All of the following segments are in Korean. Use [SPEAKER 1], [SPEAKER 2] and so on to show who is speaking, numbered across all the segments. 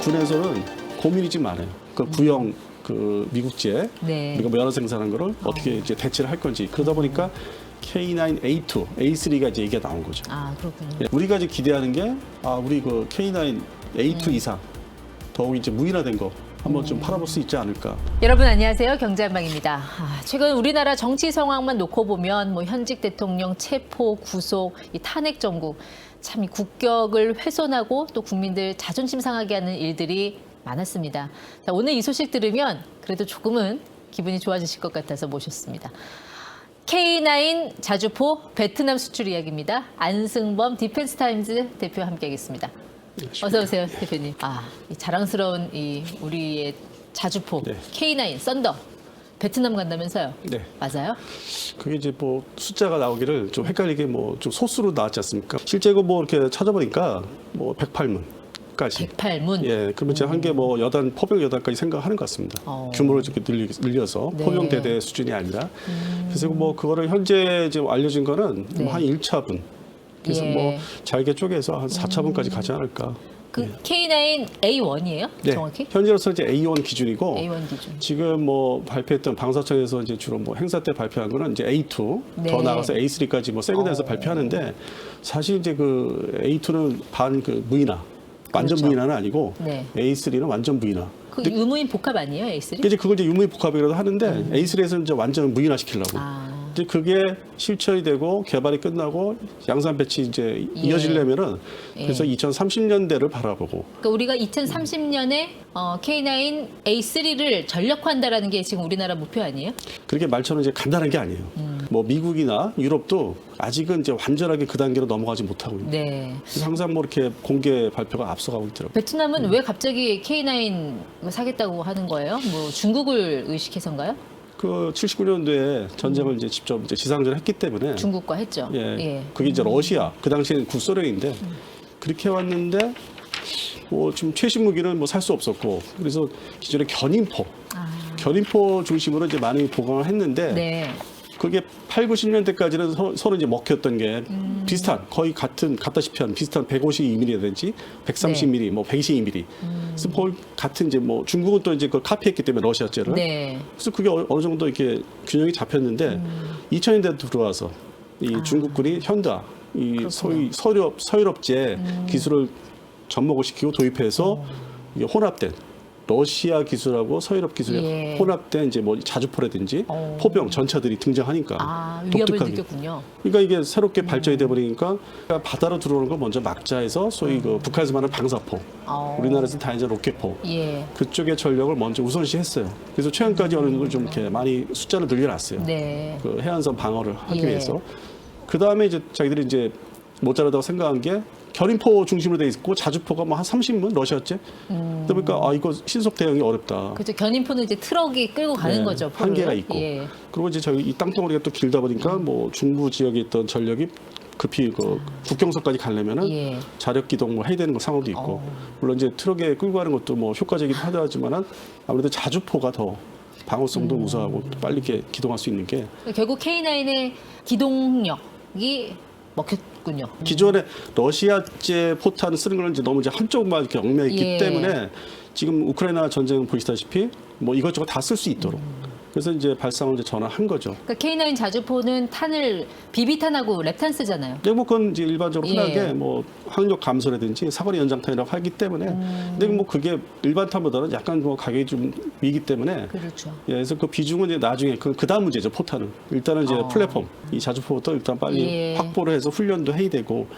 [SPEAKER 1] 군에서는 고민이 좀 많아요. 그 구형 그 미국제
[SPEAKER 2] 네.
[SPEAKER 1] 우리가 뭐 연어 생산한 거를 어떻게 이제 대체를 할 건지 그러다 보니까 K9A2, A3가 이제 얘기가 나온 거죠.
[SPEAKER 2] 아, 그렇군요.
[SPEAKER 1] 예, 우리가 이제 기대하는 게 우리 그 K9A2 이상 더욱 이제 무인화된 거 한번 좀 팔아볼 수 있지 않을까.
[SPEAKER 2] 여러분 안녕하세요. 경제한방입니다. 최근 우리나라 정치 상황만 놓고 보면 뭐 현직 대통령 체포, 구속, 이 탄핵 정국 참 이 국격을 훼손하고 또 국민들 자존심 상하게 하는 일들이 많았습니다. 자, 오늘 이 소식 들으면 그래도 조금은 기분이 좋아지실 것 같아서 모셨습니다. K9 자주포 베트남 수출 이야기입니다. 안승범 디펜스타임즈 대표와 함께하겠습니다. 어서 오세요, 대표님. 이 자랑스러운 이 우리의 자주포
[SPEAKER 1] 네.
[SPEAKER 2] K9 썬더 베트남 간다면서요?
[SPEAKER 1] 네.
[SPEAKER 2] 맞아요?
[SPEAKER 1] 그게 이제 뭐 숫자가 나오기를 좀 헷갈리게 뭐 좀 소수로 나왔지 않습니까? 실제로 뭐 이렇게 찾아보니까 뭐 108문까지.
[SPEAKER 2] 108문.
[SPEAKER 1] 예, 그러면 이제 한 개 뭐 여단 포병 여단까지 생각하는 것 같습니다. 규모를 이렇게 늘려서
[SPEAKER 2] 네.
[SPEAKER 1] 포병 대대 수준이 아니라. 그래서 뭐 그거를 현재 지금 알려진 거는
[SPEAKER 2] 네.
[SPEAKER 1] 한 1차분. 그래서
[SPEAKER 2] 예.
[SPEAKER 1] 뭐 잘게 쪼개서 한 4차분까지 가지 않을까.
[SPEAKER 2] 그 K9 A1이에요?
[SPEAKER 1] 네.
[SPEAKER 2] 정확히?
[SPEAKER 1] 현재로서 이제 A1 기준이고
[SPEAKER 2] A1 기준.
[SPEAKER 1] 지금 뭐 발표했던 방사청에서 이제 주로 뭐 행사 때 발표한 거는 이제 A2
[SPEAKER 2] 네.
[SPEAKER 1] 더 나가서 A3까지 뭐 세군데서 발표하는데 사실 이제 그 A2는 반 그 무인화 완전
[SPEAKER 2] 그렇죠.
[SPEAKER 1] 무인화는 아니고
[SPEAKER 2] 네.
[SPEAKER 1] A3는 완전 무인화.
[SPEAKER 2] 그 유무인 복합 아니에요, A3?
[SPEAKER 1] 이제 그걸 이제 유무인 복합이라도 하는데 A3에서는 이제 완전 무인화 시키려고. 이제 그게 실천이 되고 개발이 끝나고 양산 배치 이제 이어지려면은 그래서 2030년대를 바라보고.
[SPEAKER 2] 그러니까 우리가 2030년에 K9 A3를 전력화한다라는 게 지금 우리나라 목표 아니에요?
[SPEAKER 1] 그렇게 말처럼 이제 간단한 게 아니에요. 뭐 미국이나 유럽도 아직은 이제 완전하게 그 단계로 넘어가지 못하고 있는.
[SPEAKER 2] 네.
[SPEAKER 1] 항상 뭐 이렇게 공개 발표가 앞서가고 있더라고요.
[SPEAKER 2] 베트남은 왜 갑자기 K9 사겠다고 하는 거예요? 뭐 중국을 의식해서인가요?
[SPEAKER 1] 그 79년도에 전쟁을 이제 직접 이제 지상전을 했기 때문에
[SPEAKER 2] 중국과 했죠.
[SPEAKER 1] 예. 그게 이제 러시아, 그 당시에는 구소련인데 그렇게 왔는데 뭐 지금 최신 무기는 뭐 살 수 없었고 그래서 기존에 견인포 중심으로 이제 많이 보강을 했는데
[SPEAKER 2] 네.
[SPEAKER 1] 그게 8, 90년대까지는 서로 이제 먹혔던 게 비슷한 거의 같다시피 한 비슷한 152mm라든지 130mm, 뭐 122mm. 그래서 거의 같은 이제 뭐 중국은 또 이제 그걸 카피했기 때문에 러시아제를.
[SPEAKER 2] 네.
[SPEAKER 1] 그래서 그게 어느 정도 이렇게 균형이 잡혔는데 2000년대 들어와서 이 중국군이 현다 이 소위 서유럽제 기술을 접목을 시키고 도입해서 이게 혼합된 러시아 기술하고 서유럽 기술이 혼합된 이제 뭐 자주포라든지 포병 전차들이 등장하니까
[SPEAKER 2] 위협을
[SPEAKER 1] 독특하게.
[SPEAKER 2] 느꼈군요.
[SPEAKER 1] 그러니까 이게 새롭게 발전이 돼 버리니까 바다로 들어오는 걸 먼저 막자 해서 소위 그 북한에서 말하는 방사포, 우리나라에서 다이제 로켓포 그쪽의 전력을 먼저 우선시했어요. 그래서 최근까지 어느 정도 좀 이렇게 많이 숫자를 늘려놨어요.
[SPEAKER 2] 네.
[SPEAKER 1] 그 해안선 방어를 하기 위해서. 그 다음에 이제 자기들이 이제 모자라다고 생각한 게 견인포 중심으로 돼 있고 자주포가 뭐 한 30문 러시아제. 그러니까 이거 신속 대응이 어렵다.
[SPEAKER 2] 그렇죠. 견인포는 이제 트럭이 끌고 가는 거죠. 포를.
[SPEAKER 1] 한계가 있고. 그리고 이제 저희 이 땅덩어리가 또 길다 보니까 뭐 중부 지역에 있던 전력이 급히 그 국경선까지 가려면은 자력 기동 뭐 해야 되는 거 상황도 있고. 물론 이제 트럭에 끌고 가는 것도 뭐 효과적이긴 하지만은 아무래도 자주포가 더 방어성도 우수하고 또 빨리 이렇게 기동할 수 있는 게
[SPEAKER 2] 결국 K9의 기동력이 먹혔군요.
[SPEAKER 1] 기존에 러시아제 포탄 쓰는 거는 이제 너무 이제 한쪽만 이렇게 얽매있기 때문에 지금 우크라이나 전쟁 보시다시피 뭐 이것저것 다 쓸 수 있도록 그래서 이제 발상을 이제 전환한 거죠.
[SPEAKER 2] 그러니까 K9 자주포는 탄을 비비탄하고 랩탄 쓰잖아요.
[SPEAKER 1] 네, 뭐 그건 이제 일반적으로 흔하게 뭐 항력 감소라든지 사거리 연장탄이라고 하기 때문에 근데 뭐 그게 일반 탄보다는 약간 뭐 가격이 좀 위기 때문에
[SPEAKER 2] 그렇죠.
[SPEAKER 1] 예, 그래서 그 비중은 이제 나중에 그다음 문제죠. 포탄은 일단은 이제 플랫폼 이 자주포부터 일단 빨리 확보를 해서 훈련도 해야 되고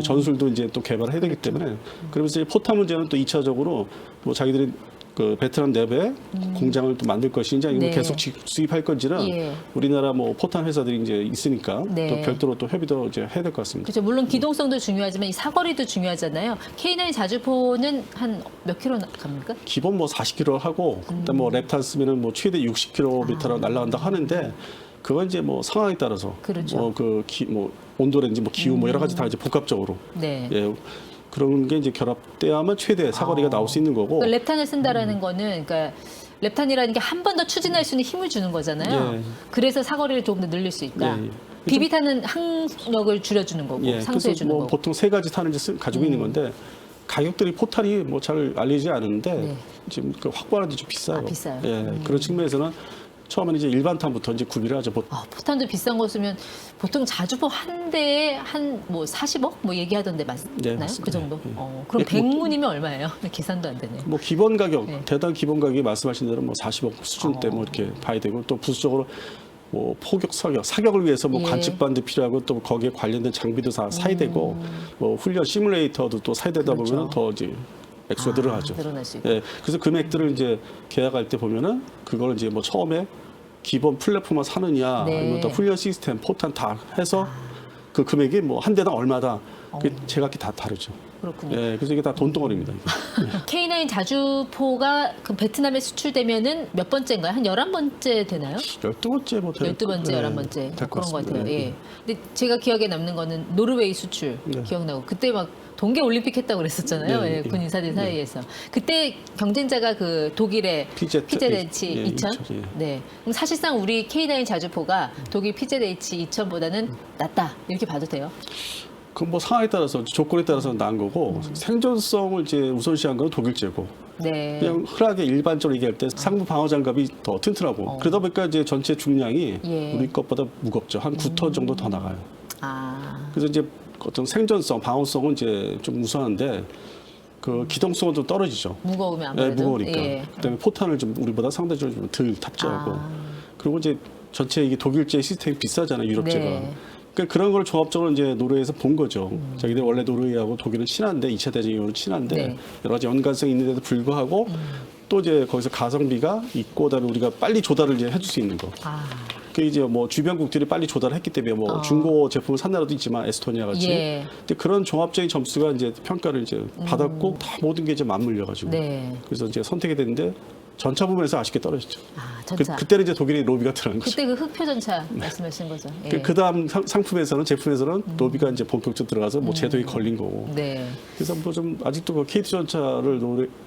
[SPEAKER 1] 전술도 이제 또 개발해야 되기 때문에 그러면서 이제 포탄 문제는 또 2차적으로 뭐 자기들이 그 베트남 내부에 공장을 또 만들 것인지 아니면 계속 수입할 건지는 우리나라 뭐 포탄 회사들이 이제 있으니까 또 별도로 또 협의도 이제 해야 될 것 같습니다.
[SPEAKER 2] 그렇죠. 물론 기동성도 중요하지만 이 사거리도 중요하잖아요. K9 자주포는 한 몇 킬로 갑니까?
[SPEAKER 1] 기본 뭐 40km 하고 일단 뭐 랩탄 쓰면은 뭐 최대 60km로 날아간다 하는데 그건 이제 뭐 상황에 따라서
[SPEAKER 2] 그렇죠.
[SPEAKER 1] 뭐 온도라든지 뭐 기후 뭐 여러 가지 다 이제 복합적으로 예. 그런 게 이제 결합돼야만 최대 사거리가 나올 수 있는 거고.
[SPEAKER 2] 그러니까 랩탄을 쓴다라는 거는 그러니까 랩탄이라는 게 한 번 더 추진할 수 있는 힘을 주는 거잖아요. 그래서 사거리를 조금 더 늘릴 수 있다. 비비탄은 항력을 줄여주는 거고 상쇄해 주는
[SPEAKER 1] 뭐
[SPEAKER 2] 거고.
[SPEAKER 1] 보통 세 가지 탄을 이제 가지고 있는 건데 가격들이 포탄이 뭐 잘 알려지지 않은데
[SPEAKER 2] 네.
[SPEAKER 1] 지금 그 확보하는데 좀 비싸요.
[SPEAKER 2] 아, 비싸요?
[SPEAKER 1] 예, 그런 측면에서는 처음에는 이제 일반탄부터 이제 구비를 하죠.
[SPEAKER 2] 포탄도 비싼 거 쓰면 보통 자주포 한 대에 한 뭐 40억 뭐 얘기하던데 맞나요?
[SPEAKER 1] 네, 맞습니다.
[SPEAKER 2] 그 정도?
[SPEAKER 1] 예.
[SPEAKER 2] 그럼
[SPEAKER 1] 예, 뭐
[SPEAKER 2] 100문이면 얼마예요? 계산도 안 되네요.
[SPEAKER 1] 뭐 기본 가격,
[SPEAKER 2] 네.
[SPEAKER 1] 대당 기본 가격이 말씀하신 대로 뭐 40억 수준대 뭐 이렇게 봐야 되고 또 부수적으로 뭐 포격, 사격을 위해서 뭐
[SPEAKER 2] 예.
[SPEAKER 1] 관측반도 필요하고 또 거기에 관련된 장비도 다 사야 되고 뭐 훈련 시뮬레이터도 또 사야 되다
[SPEAKER 2] 그렇죠.
[SPEAKER 1] 보면은 더 이제 액수가 늘어나죠.
[SPEAKER 2] 늘어날 수 있고.
[SPEAKER 1] 예, 그래서 금액들을 이제 계약할 때 보면은 그걸 이제 뭐 처음에 기본 플랫폼만 사느냐
[SPEAKER 2] 네.
[SPEAKER 1] 아니면 또 훈련 시스템, 포탄 다 해서 그 금액이 뭐 한 대당 얼마다 그 제각기 다 다르죠.
[SPEAKER 2] 그렇군요.
[SPEAKER 1] 예, 그래서 이게 다 돈덩어리입니다. 이게.
[SPEAKER 2] K9 자주포가 그 베트남에 수출되면은 몇 번째인가요? 한 11번째 되나요?
[SPEAKER 1] 12번째 뭐
[SPEAKER 2] 12번째,
[SPEAKER 1] 네,
[SPEAKER 2] 11번째
[SPEAKER 1] 될것
[SPEAKER 2] 그런 것
[SPEAKER 1] 같습니다.
[SPEAKER 2] 같아요.
[SPEAKER 1] 예.
[SPEAKER 2] 예. 근데 제가 기억에 남는 거는 노르웨이 수출
[SPEAKER 1] 네.
[SPEAKER 2] 기억나고 그때 막 동계 올림픽 했다고 그랬었잖아요.
[SPEAKER 1] 네,
[SPEAKER 2] 예,
[SPEAKER 1] 예.
[SPEAKER 2] 군 인사들 사이에서. 그때 경쟁자가 그 독일의 PZH
[SPEAKER 1] 예,
[SPEAKER 2] 2000.
[SPEAKER 1] 2000, 예.
[SPEAKER 2] 네. 그럼 사실상 우리 K9 자주포가 독일 PZH 2000보다는 낫다. 이렇게 봐도 돼요.
[SPEAKER 1] 그 뭐 상황에 따라서 조건에 따라서 나은 거고 생존성을 이제 우선시한 건 독일제고
[SPEAKER 2] 네.
[SPEAKER 1] 그냥 흔하게 일반적으로 얘기할 때 상부 방어 장갑이 더 튼튼하고 그러다 보니까 이제 전체 중량이
[SPEAKER 2] 예.
[SPEAKER 1] 우리 것보다 무겁죠. 한 9톤 정도 더 나가요.
[SPEAKER 2] 아.
[SPEAKER 1] 그래서 이제 어떤 생존성, 방어성은 이제 좀 우수한데 그 기동성은 좀 떨어지죠.
[SPEAKER 2] 무거우면
[SPEAKER 1] 예,
[SPEAKER 2] 아무래도.
[SPEAKER 1] 무거우니까.
[SPEAKER 2] 예.
[SPEAKER 1] 그다음에 포탄을 좀 우리보다 상대적으로 좀 덜 탑재하고
[SPEAKER 2] 아.
[SPEAKER 1] 그리고 이제 전체 이게 독일제 시스템이 비싸잖아요. 유럽제가.
[SPEAKER 2] 네.
[SPEAKER 1] 그러니까 그런 걸 종합적으로 이제 노르웨이에서 본 거죠. 자기들 원래 노르웨이하고 독일은 친한데 2차 대전 이후로 친한데
[SPEAKER 2] 네.
[SPEAKER 1] 여러 가지 연관성이 있는데도 불구하고 또 이제 거기서 가성비가 있고 그다음에 우리가 빨리 조달을 이제 해줄 수 있는 거.
[SPEAKER 2] 아.
[SPEAKER 1] 그 이제 뭐 주변국들이 빨리 조달을 했기 때문에 뭐 중고 제품을 산 나라도 있지만 에스토니아 같이.
[SPEAKER 2] 예.
[SPEAKER 1] 근데 그런 종합적인 점수가 이제 평가를 이제 받았고 다 모든 게 이제 맞물려 가지고.
[SPEAKER 2] 네.
[SPEAKER 1] 그래서 이제 선택이 됐는데 전차 부분에서 아쉽게 떨어졌죠.
[SPEAKER 2] 아, 전차.
[SPEAKER 1] 그때는 이제 독일이 로비가 들어간 거죠.
[SPEAKER 2] 그때 그 흑표 전차 말씀하신 거죠. 예.
[SPEAKER 1] 그 다음 상품에서는 제품에서는 로비가 이제 본격적으로 들어가서 뭐 제도에 걸린 거고.
[SPEAKER 2] 네.
[SPEAKER 1] 그래서 뭐 좀 아직도 그 KT 전차를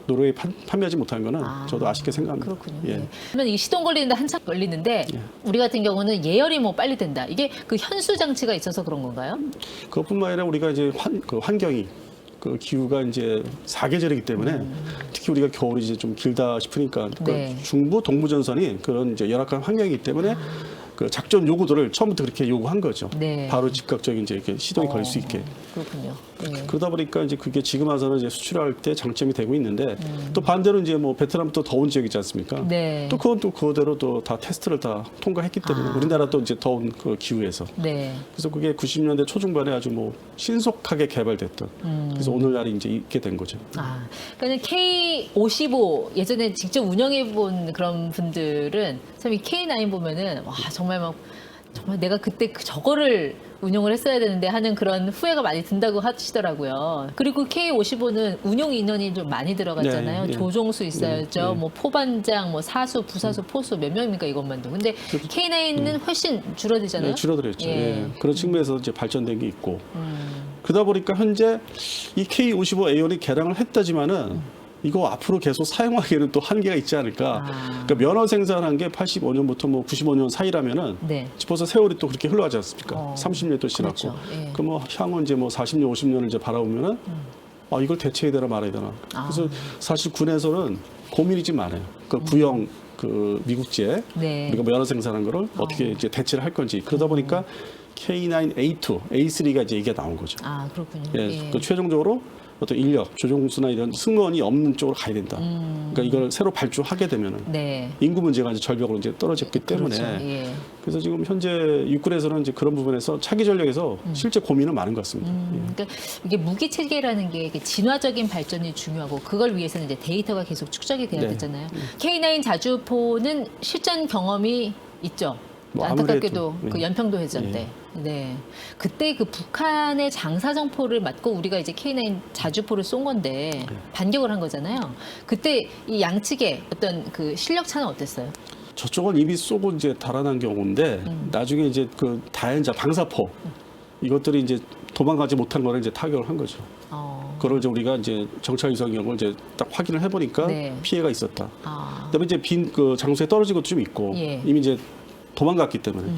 [SPEAKER 1] 노르웨이 판매하지 못한 거는 저도 아쉽게 생각합니다.
[SPEAKER 2] 그렇군요.
[SPEAKER 1] 예.
[SPEAKER 2] 예. 그러면 이 시동 걸리는데 한참 걸리는데 우리 같은 경우는 예열이 뭐 빨리 된다. 이게 그 현수 장치가 있어서 그런 건가요?
[SPEAKER 1] 그것뿐만 아니라 우리가 이제 그 환경이 그 기후가 이제 사계절이기 때문에 특히 우리가 겨울이 이제 좀 길다 싶으니까 그
[SPEAKER 2] 네.
[SPEAKER 1] 중부 동부 전선이 그런 이제 열악한 환경이기 때문에 그 작전 요구도를 처음부터 그렇게 요구한 거죠.
[SPEAKER 2] 네.
[SPEAKER 1] 바로 즉각적인 이제 이렇게 시동이 걸릴 수 있게.
[SPEAKER 2] 그렇군요. 예.
[SPEAKER 1] 그러다 보니까 이제 그게 지금 와서는 이제 수출할 때 장점이 되고 있는데 또 반대로 이제 뭐 베트남 또 더운 지역이지 않습니까?
[SPEAKER 2] 네.
[SPEAKER 1] 또 그건 또 그거대로 또 다 테스트를 다 통과했기 때문에 우리나라 또 이제 더운 그 기후에서
[SPEAKER 2] 네.
[SPEAKER 1] 그래서 그게 90년대 초중반에 아주 뭐 신속하게 개발됐던 그래서 오늘날이 이제 있게 된 거죠.
[SPEAKER 2] 아, 그러니까 K55 예전에 직접 운영해 본 그런 분들은 참 이 K9 보면은 와 정말 막 정말 내가 그때 저거를 운용을 했어야 되는데 하는 그런 후회가 많이 든다고 하시더라고요. 그리고 K55는 운용 인원이 좀 많이 들어갔잖아요.
[SPEAKER 1] 네, 네.
[SPEAKER 2] 조종수 있어야죠.
[SPEAKER 1] 네, 네.
[SPEAKER 2] 뭐 포반장, 뭐 사수, 부사수, 포수 몇 명입니까 이것만도. 근데 K9은 훨씬 줄어들잖아요.
[SPEAKER 1] 네, 줄어들었죠.
[SPEAKER 2] 예.
[SPEAKER 1] 예. 그런 측면에서 이제 발전된 게 있고 그러다 보니까 현재 이 K55A1이 개량을 했다지만은 이거 앞으로 계속 사용하기에는 또 한계가 있지 않을까. 그러니까 면허 생산한 게 85년부터 뭐 95년 사이라면은
[SPEAKER 2] 네.
[SPEAKER 1] 벌써 세월이 또 그렇게 흘러가지 않습니까? 30년 또 지났고.
[SPEAKER 2] 그렇죠. 예.
[SPEAKER 1] 그럼 뭐 향후 이제 뭐 40년, 50년을 이제 바라보면은 아, 이걸 대체해야 되나 말아야 되나. 그래서 사실 군에서는 고민이 좀 많아요. 그 구형 그 미국제
[SPEAKER 2] 네.
[SPEAKER 1] 우리가 면허 생산한 거를 어떻게 이제 대체를 할 건지. 그러다 보니까 K9A2, A3가 이제 이게 나온 거죠.
[SPEAKER 2] 아 그렇군요.
[SPEAKER 1] 예, 그 최종적으로 어떤 인력, 조종수나 이런 승무원이 없는 쪽으로 가야 된다. 그러니까 이걸 새로 발주하게 되면은
[SPEAKER 2] 네.
[SPEAKER 1] 인구 문제가 이제 절벽으로 이제 떨어졌기 때문에
[SPEAKER 2] 그렇죠. 예.
[SPEAKER 1] 그래서 지금 현재 육군에서는 이제 그런 부분에서 차기 전력에서 실제 고민은 많은 것 같습니다. 예.
[SPEAKER 2] 그러니까 이게 무기 체계라는 게 이게 진화적인 발전이 중요하고 그걸 위해서는 이제 데이터가 계속 축적이 돼야
[SPEAKER 1] 네.
[SPEAKER 2] 되잖아요. K9 자주포는 실전 경험이 있죠.
[SPEAKER 1] 뭐
[SPEAKER 2] 안타깝게도
[SPEAKER 1] 아무래도,
[SPEAKER 2] 그
[SPEAKER 1] 예.
[SPEAKER 2] 연평도 해전 때. 네. 그때 그 북한의 장사정포를 맞고 우리가 이제 K9 자주포를 쏜 건데 반격을 한 거잖아요. 그때 이 양측의 어떤 그 실력 차는 어땠어요?
[SPEAKER 1] 저쪽은 이미 쏘고 이제 달아난 경우인데 나중에 이제 그 다연자 방사포 이것들이 이제 도망가지 못한 거를 이제 타격을 한 거죠. 그걸 이제 우리가 이제 정찰 위성경을 이제 딱 확인을 해보니까
[SPEAKER 2] 네.
[SPEAKER 1] 피해가 있었다.
[SPEAKER 2] 아.
[SPEAKER 1] 그다음에 이제 빈 그 장소에 떨어진 것도 좀 있고
[SPEAKER 2] 예.
[SPEAKER 1] 이미 이제 도망갔기 때문에.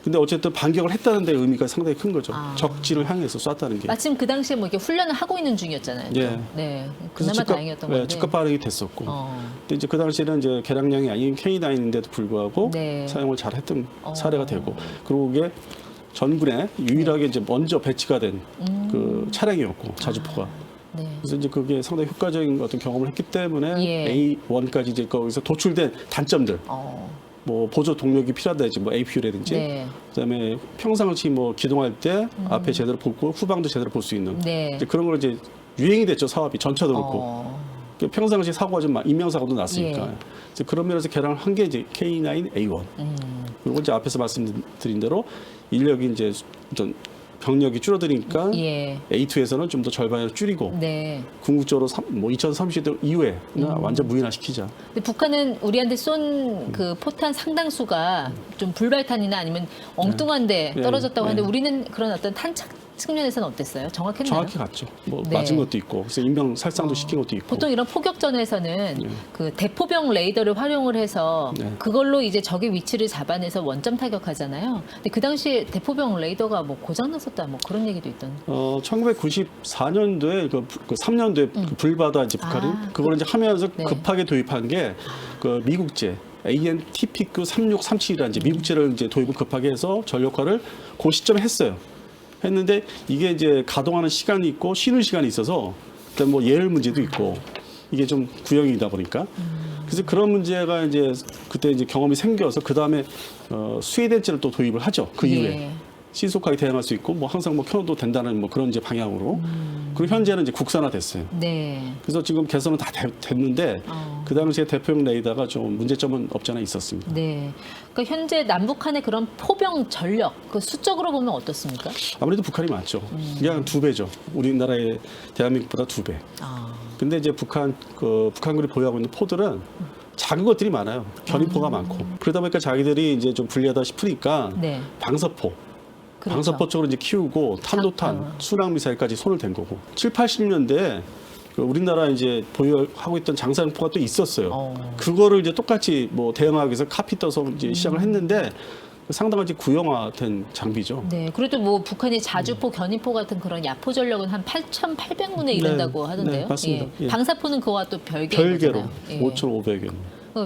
[SPEAKER 1] 근데 어쨌든 반격을 했다는 데 의미가 상당히 큰 거죠. 적지를 향해서 쐈다는 게.
[SPEAKER 2] 마침 그 당시에 뭐 이렇게 훈련을 하고 있는 중이었잖아요. 또.
[SPEAKER 1] 예.
[SPEAKER 2] 네.
[SPEAKER 1] 그래서
[SPEAKER 2] 그나마 다행이었던 건데.
[SPEAKER 1] 즉각 발행이 됐었고. 근데 이제 그 당시에는 이제 개량량이 아닌 K9인데도 불구하고
[SPEAKER 2] 네.
[SPEAKER 1] 사용을 잘했던 사례가 되고, 그리고 그게 전군에 유일하게 이제 먼저 배치가 된 그 차량이었고 자주포가.
[SPEAKER 2] 네.
[SPEAKER 1] 그래서 이제 그게 상당히 효과적인 어떤 경험을 했기 때문에
[SPEAKER 2] 예.
[SPEAKER 1] A1까지 이제 거기서 도출된 단점들. 뭐 보조 동력이 필요하다든지 뭐 APU라든지
[SPEAKER 2] 네.
[SPEAKER 1] 그다음에 평상시 뭐 기동할 때 앞에 제대로 보고 후방도 제대로 볼 수 있는
[SPEAKER 2] 네.
[SPEAKER 1] 이제 그런 걸 이제 유행이 됐죠. 사업이 전차도 그렇고 평상시 사고가 좀 인명 사고도 났으니까
[SPEAKER 2] 예.
[SPEAKER 1] 이제 그런 면에서 개량을 한 게 이제 K9A1 그리고 이제 앞에서 말씀드린 대로 인력이 이제 어떤 병력이 줄어드니까
[SPEAKER 2] 예.
[SPEAKER 1] A2에서는 좀 더 절반을 줄이고
[SPEAKER 2] 네.
[SPEAKER 1] 궁극적으로 뭐 2030년 이후에 완전 무인화시키자.
[SPEAKER 2] 근데 북한은 우리한테 쏜 그 포탄 상당수가 좀 불발탄이나 아니면 엉뚱한데
[SPEAKER 1] 네.
[SPEAKER 2] 떨어졌다고
[SPEAKER 1] 네.
[SPEAKER 2] 하는데 우리는 그런 어떤 탄착 측면에서는 어땠어요? 정확했나요?
[SPEAKER 1] 정확히 갔죠. 뭐
[SPEAKER 2] 네.
[SPEAKER 1] 맞은 것도 있고, 그래서 인명 살상도 시킨 것도 있고.
[SPEAKER 2] 보통 이런 포격전에서는 그 대포병 레이더를 활용을 해서
[SPEAKER 1] 네.
[SPEAKER 2] 그걸로 이제 적의 위치를 잡아내서 원점 타격하잖아요. 근데 그 당시에 대포병 레이더가 뭐 고장 났었다 뭐 그런 얘기도 있던.
[SPEAKER 1] 1994년도에 그 3년도에 그 불바다 이제 북한이 그걸 이제 하면서
[SPEAKER 2] 네.
[SPEAKER 1] 급하게 도입한 게 그 미국제 ANTPQ 3637이라는 이제 미국제를 이제 도입을 급하게 해서 전력화를 그 시점에 했어요. 했는데 이게 이제 가동하는 시간이 있고 쉬는 시간이 있어서 그다음 뭐 예열 문제도 있고 이게 좀 구형이다 보니까 그래서 그런 문제가 이제 그때 이제 경험이 생겨서 그 다음에 스웨덴제를 또 도입을 하죠. 그 이후에
[SPEAKER 2] 예.
[SPEAKER 1] 신속하게 대응할 수 있고 뭐 항상 뭐 켜도 된다는 뭐 그런 이제 방향으로 그리고 현재는 이제 국산화됐어요.
[SPEAKER 2] 네.
[SPEAKER 1] 그래서 지금 개선은 다 됐는데 그 당시에 대포용 레이더가 좀 문제점은 없지 않아 있었습니다.
[SPEAKER 2] 네. 그러니까 현재 남북한의 그런 포병 전력 그 수적으로 보면 어떻습니까?
[SPEAKER 1] 아무래도 북한이 많죠. 그냥 2배죠. 우리나라의 대한민국보다 2배. 근데 이제 북한군이 보유하고 있는 포들은 작은 것들이 많아요. 견인포가 많고. 그러다 보니까 자기들이 이제 좀 불리하다 싶으니까
[SPEAKER 2] 네.
[SPEAKER 1] 방사포.
[SPEAKER 2] 그렇죠.
[SPEAKER 1] 방사포 쪽으로 이제 키우고 탄도탄, 순항 미사일까지 손을 댄 거고. 7, 80년대에 우리나라 이제 보유하고 있던 장사용포가 또 있었어요. 그거를 이제 똑같이 뭐 대응하기 위해서 카피 떠서 이제 시작을 했는데 상당히 이제 구형화된 장비죠.
[SPEAKER 2] 네. 그래도 뭐 북한이 자주포, 견인포 같은 그런 야포 전력은 한 8,800문에 이른다고 하던데요.
[SPEAKER 1] 네, 맞습니다. 예.
[SPEAKER 2] 방사포는 그와 또 별개로
[SPEAKER 1] 별개로 5,500원.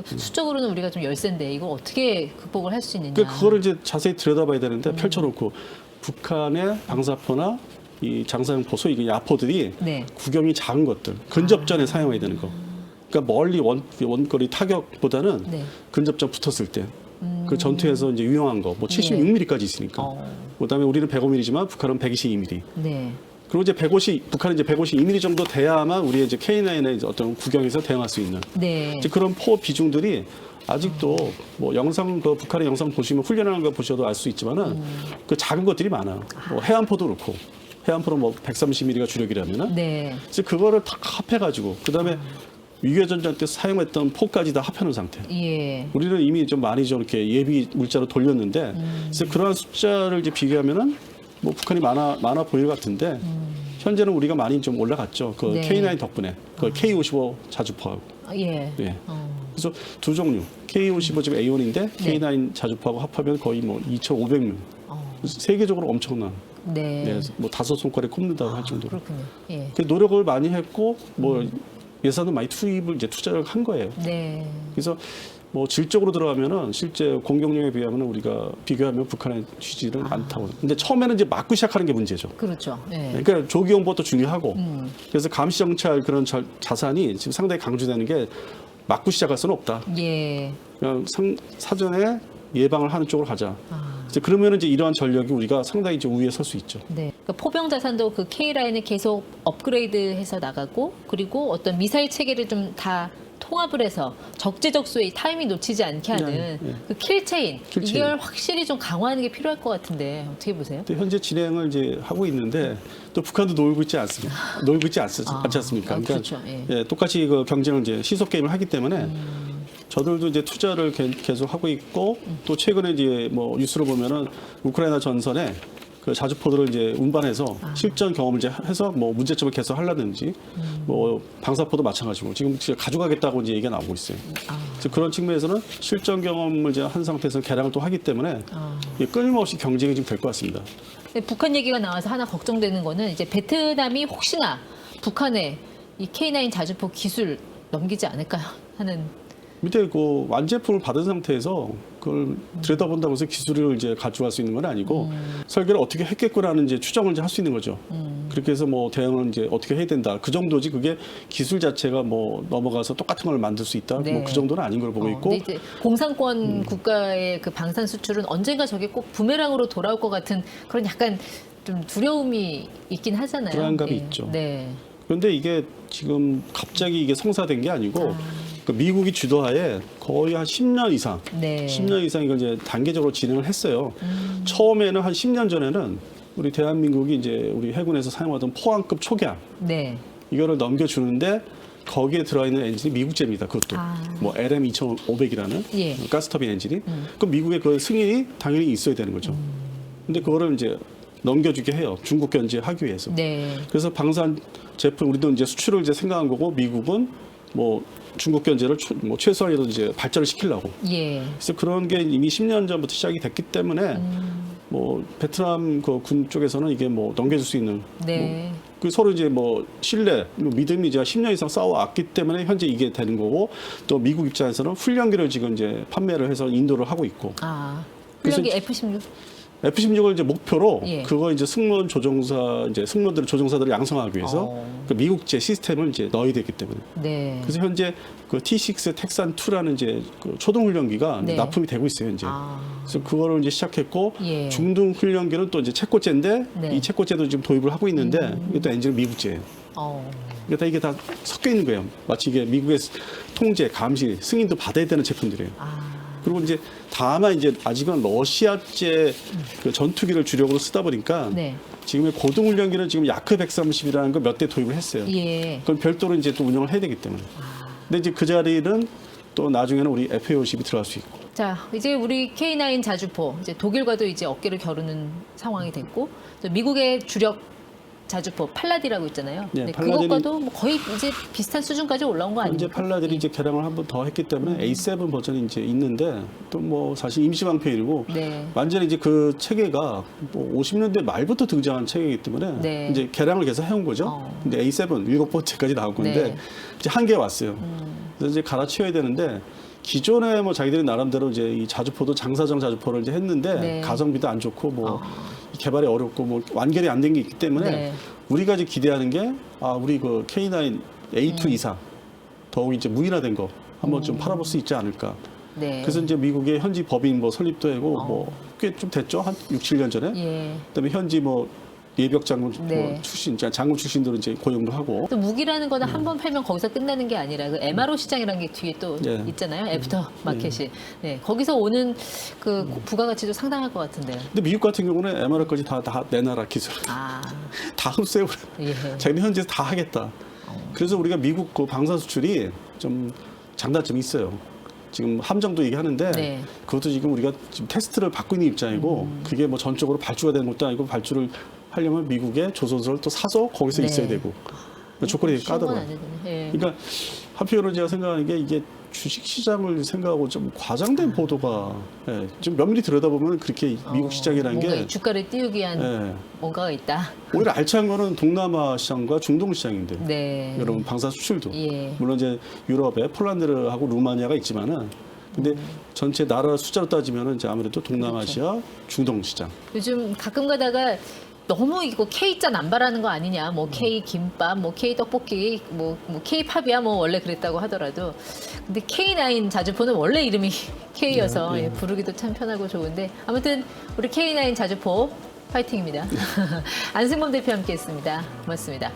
[SPEAKER 2] 수적으로는 우리가 좀 열세인데 이걸 어떻게 극복을 할 수 있느냐.
[SPEAKER 1] 그거를 이제 자세히 들여다봐야 되는데 펼쳐놓고 북한의 방사포나 이 장사용포, 소위 이게 야포들이
[SPEAKER 2] 네.
[SPEAKER 1] 구경이 작은 것들, 근접전에 사용해야 되는 거. 그러니까 멀리 원거리 타격보다는
[SPEAKER 2] 네.
[SPEAKER 1] 근접전 붙었을 때. 그 전투에서 이제 유용한 거, 뭐 76mm까지 있으니까. 그다음에 우리는 105mm지만 북한은 122mm.
[SPEAKER 2] 네.
[SPEAKER 1] 그리고 이제 북한은 이제 152mm 정도 돼야만 우리 이제 K9의 이제 어떤 구경에서 대응할 수 있는.
[SPEAKER 2] 네.
[SPEAKER 1] 이제 그런 포 비중들이 아직도 뭐 영상 그 북한의 영상 보시면 훈련하는 거 보셔도 알 수 있지만은 그 작은 것들이 많아요. 뭐 해안포도 그렇고 해안포는 뭐 130mm가 주력이라면은.
[SPEAKER 2] 네.
[SPEAKER 1] 그래서 그거를 다 합해가지고 그다음에 위궤전전 때 사용했던 포까지 다 합해놓은 상태.
[SPEAKER 2] 예.
[SPEAKER 1] 우리는 이미 좀 많이 좀 이렇게 예비 물자로 돌렸는데, 그래서 그러한 숫자를 이제 비교하면은 뭐 북한이 많아 보일 것 같은데, 현재는 우리가 많이 좀 올라갔죠. 그
[SPEAKER 2] 네.
[SPEAKER 1] K9 덕분에, 그 K55 자주포하고.
[SPEAKER 2] 예.
[SPEAKER 1] 예. 그래서 두 종류, K55 지금 A1인데 K9 자주포하고 합하면 거의 뭐 2,500명. 세계적으로 엄청난.
[SPEAKER 2] 네.
[SPEAKER 1] 네, 뭐 5손가락에 꼽는다고 할 정도로.
[SPEAKER 2] 그렇군요. 예.
[SPEAKER 1] 그 노력을 많이 했고, 뭐 예산도 많이 투자를 한 거예요.
[SPEAKER 2] 네.
[SPEAKER 1] 그래서 뭐 질적으로 들어가면은 실제 공격력에 비교하면 북한의 취지는 많다고. 근데 처음에는 이제 맞고 시작하는 게 문제죠.
[SPEAKER 2] 그렇죠. 예.
[SPEAKER 1] 그러니까 조기용보도 중요하고. 그래서 감시정찰 그런 자산이 지금 상당히 강조되는 게 맞고 시작할 수는 없다.
[SPEAKER 2] 예.
[SPEAKER 1] 그냥 사전에 예방을 하는 쪽으로 가자. 이제 그러면 이제 이러한 전력이 우리가 상당히 이제 우위에 설 수 있죠.
[SPEAKER 2] 네. 그러니까 포병 자산도 그 K9을 계속 업그레이드해서 나가고 그리고 어떤 미사일 체계를 좀 다 통합을 해서 적재적소에 타이밍 놓치지 않게 하는
[SPEAKER 1] 네, 네.
[SPEAKER 2] 그 킬체인
[SPEAKER 1] 킬체인.
[SPEAKER 2] 이걸 확실히 좀 강화하는 게 필요할 것 같은데 어떻게 보세요?
[SPEAKER 1] 근데 현재 진행을 이제 하고 있는데 또 북한도 놀고 있지 않습니까? 놀고 있지 않지 않습니까?
[SPEAKER 2] 그렇죠. 예.
[SPEAKER 1] 똑같이 그 경쟁을 이제 시속 게임을 하기 때문에 저들도 이제 투자를 계속 하고 있고 또 최근에 이제 뭐 뉴스로 보면은 우크라이나 전선에 그 자주포들을 이제 운반해서 실전 경험을 이제 해서 뭐 문제점을 개선하려든지 뭐 방사포도 마찬가지고 지금 가져가겠다고 이제 얘기가 나오고 있어요. 그래서 그런 측면에서는 실전 경험을 이제 한 상태에서 개량을 또 하기 때문에 이게 끊임없이 경쟁이 좀 될 것 같습니다.
[SPEAKER 2] 북한 얘기가 나와서 하나 걱정되는 거는 이제 베트남이 혹시나 북한에 이 K9 자주포 기술 넘기지 않을까요? 하는.
[SPEAKER 1] 밑에 그 완제품을 받은 상태에서 그걸 들여다본다고 해서 기술을 이제 가져갈 수 있는 건 아니고 설계를 어떻게 했겠구나는 이제 추정을 이제 할 수 있는 거죠. 그렇게 해서 뭐 대응을 이제 어떻게 해야 된다. 그 정도지 그게 기술 자체가 뭐 넘어가서 똑같은 걸 만들 수 있다.
[SPEAKER 2] 네.
[SPEAKER 1] 뭐 그 정도는 아닌 걸 보고 있고.
[SPEAKER 2] 근데 이제 공산권 국가의 그 방산 수출은 언젠가 저게 꼭 부메랑으로 돌아올 것 같은 그런 약간 좀 두려움이 있긴 하잖아요.
[SPEAKER 1] 불안감이
[SPEAKER 2] 네.
[SPEAKER 1] 있죠.
[SPEAKER 2] 네.
[SPEAKER 1] 그런데 이게 지금 갑자기 이게 성사된 게 아니고 그 미국이 주도하에 거의 한 10년 이상,
[SPEAKER 2] 네.
[SPEAKER 1] 10년 이상 이걸 이제 단계적으로 진행을 했어요. 처음에는 한 10년 전에는 우리 대한민국이 이제 우리 해군에서 사용하던 포항급 초기함
[SPEAKER 2] 네.
[SPEAKER 1] 이거를 넘겨주는데 거기에 들어있는 엔진이 미국제입니다. 그것도 뭐 LM 2500이라는
[SPEAKER 2] 예.
[SPEAKER 1] 가스터빈 엔진이. 그 미국의 그 승인이 당연히 있어야 되는 거죠. 근데 그거를 이제 넘겨주게 해요. 중국 견제하기 위해서.
[SPEAKER 2] 네.
[SPEAKER 1] 그래서 방산 제품 우리도 이제 수출을 이제 생각한 거고 미국은 뭐 중국 견제를 뭐 최소한이라도 이제 발전을 시키려고.
[SPEAKER 2] 예.
[SPEAKER 1] 그래서 그런 게 이미 10년 전부터 시작이 됐기 때문에 뭐 베트남 그 군 쪽에서는 이게 뭐 넘겨줄 수 있는
[SPEAKER 2] 네.
[SPEAKER 1] 그 서로 이제 뭐 신뢰, 믿음이 이제 10년 이상 쌓아왔기 때문에 현재 이게 되는 거고 또 미국 입장에서는 훈련기를 지금 이제 판매를 해서 인도를 하고 있고.
[SPEAKER 2] 훈련기 F-16.
[SPEAKER 1] F-16을 이제 목표로
[SPEAKER 2] 예.
[SPEAKER 1] 그거 이제 승무원 조종사 이제 승무원들 조종사들을 양성하기 위해서 그 미국제 시스템을 이제 넣어야 되기 때문에.
[SPEAKER 2] 네.
[SPEAKER 1] 그래서 현재 그 T6 텍산 2라는 이제 그 초등 훈련기가
[SPEAKER 2] 네.
[SPEAKER 1] 납품이 되고 있어요 현재. 그래서 그거를 이제 시작했고
[SPEAKER 2] 예.
[SPEAKER 1] 중등 훈련기는 또 이제 체코제인데
[SPEAKER 2] 네.
[SPEAKER 1] 이 체코제도 지금 도입을 하고 있는데 이것도 엔진은 미국제예요. 그러니까 이게 다 섞여 있는 거예요. 마치 이게 미국의 통제, 감시, 승인도 받아야 되는 제품들이에요. 그리고 이제 다만 이제 아직은 러시아제 그 전투기를 주력으로 쓰다 보니까
[SPEAKER 2] 네.
[SPEAKER 1] 지금의 고등훈련기는 지금 야크 130이라는 거 몇 대 도입을 했어요.
[SPEAKER 2] 예.
[SPEAKER 1] 그건 별도로 이제 또 운영을 해야 되기 때문에. 근데 이제 그 자리는 또 나중에는 우리 FA50이 들어갈 수 있고.
[SPEAKER 2] 자, 이제 우리 K9 자주포 이제 독일과도 이제 어깨를 겨루는 상황이 됐고 또 미국의 주력 자주포 팔라디라고 있잖아요.
[SPEAKER 1] 네,
[SPEAKER 2] 근데
[SPEAKER 1] 팔라딘이
[SPEAKER 2] 그것과도 뭐 거의 이제 비슷한 수준까지 올라온 거
[SPEAKER 1] 현재
[SPEAKER 2] 아닙니까?
[SPEAKER 1] 팔라들이 이제 개량을 한 번 더 했기 때문에 A7 버전이 이제 있는데 또 뭐 사실 임시방편이고
[SPEAKER 2] 네.
[SPEAKER 1] 완전히 이제 그 체계가 뭐 50년대 말부터 등장한 체계이기 때문에
[SPEAKER 2] 네.
[SPEAKER 1] 이제 개량을 계속 해온 거죠. 근데 A7 7번째까지 나온 건데
[SPEAKER 2] 네.
[SPEAKER 1] 이제 한개 왔어요. 그래서 이제 갈아치워야 되는데 기존에 뭐 자기들이 나름대로 이제 이 자주포도 장사정 자주포를 이제 했는데
[SPEAKER 2] 네.
[SPEAKER 1] 가성비도 안 좋고 뭐 개발이 어렵고 뭐 완결이 안 된 게 있기 때문에
[SPEAKER 2] 네.
[SPEAKER 1] 우리가 이제 기대하는 게 우리 그 K9 A2 이상 더욱 이제 무인화된 거 한번 좀 팔아볼 수 있지 않을까.
[SPEAKER 2] 네.
[SPEAKER 1] 그래서 이제 미국의 현지 법인 뭐 설립도 하고 뭐 꽤 좀 됐죠. 한 6, 7년 전에.
[SPEAKER 2] 예.
[SPEAKER 1] 그다음에 현지 뭐 예비역 장군
[SPEAKER 2] 네.
[SPEAKER 1] 뭐 출신, 장군 출신들은 이제 고용도 하고.
[SPEAKER 2] 또 무기라는 거는 한 번 팔면 거기서 끝나는 게 아니라 그 MRO 시장이라는 게 뒤에 또
[SPEAKER 1] 예.
[SPEAKER 2] 있잖아요. 애프터 마켓이. 네. 거기서 오는 그 부가가치도 상당할 것 같은데요.
[SPEAKER 1] 근데 미국 같은 경우는 MR까지 다 내놔라 기술. 다 흡수해 버려.
[SPEAKER 2] 예.
[SPEAKER 1] 자기네 현지에서 다 하겠다. 그래서 우리가 미국 그 방산 수출이 좀 장단점이 있어요. 지금 함정도 얘기하는데
[SPEAKER 2] 네.
[SPEAKER 1] 그것도 지금 우리가 지금 테스트를 받고 있는 입장이고 그게 뭐 전적으로 발주가 되는 것도 아니고 발주를 하려면 미국의 조선소를 또 사서 거기서
[SPEAKER 2] 네.
[SPEAKER 1] 있어야 되고 조건이 되게
[SPEAKER 2] 쉬운 건
[SPEAKER 1] 까다로워요.
[SPEAKER 2] 아니거든요. 예.
[SPEAKER 1] 그러니까 한편으로 제가 생각하는 게 이게 주식시장을 생각하고 좀 과장된 보도가 좀 면밀히 들여다보면 그렇게 미국 시장이라는
[SPEAKER 2] 뭔가
[SPEAKER 1] 게
[SPEAKER 2] 이 주가를 띄우기 위한 뭔가가 있다.
[SPEAKER 1] 오히려 알찬 거는 동남아 시장과 중동 시장인데
[SPEAKER 2] 네.
[SPEAKER 1] 여러분 방산 수출도
[SPEAKER 2] 예.
[SPEAKER 1] 물론 이제 유럽에 폴란드하고 루마니아가 있지만은 근데 전체 나라 숫자로 따지면은 이제 아무래도 동남아시아, 중동 시장.
[SPEAKER 2] 요즘 가끔 가다가 너무 이거 K자 남발하는 거 아니냐, 뭐 K 김밥, 뭐 K 떡볶이, 뭐 K 팝이야, 뭐 원래 그랬다고 하더라도, 근데 K9 자주포는 원래 이름이 K여서
[SPEAKER 1] 네.
[SPEAKER 2] 예, 부르기도 참 편하고 좋은데 아무튼 우리 K9 자주포 파이팅입니다. 안승범 대표 함께했습니다. 고맙습니다.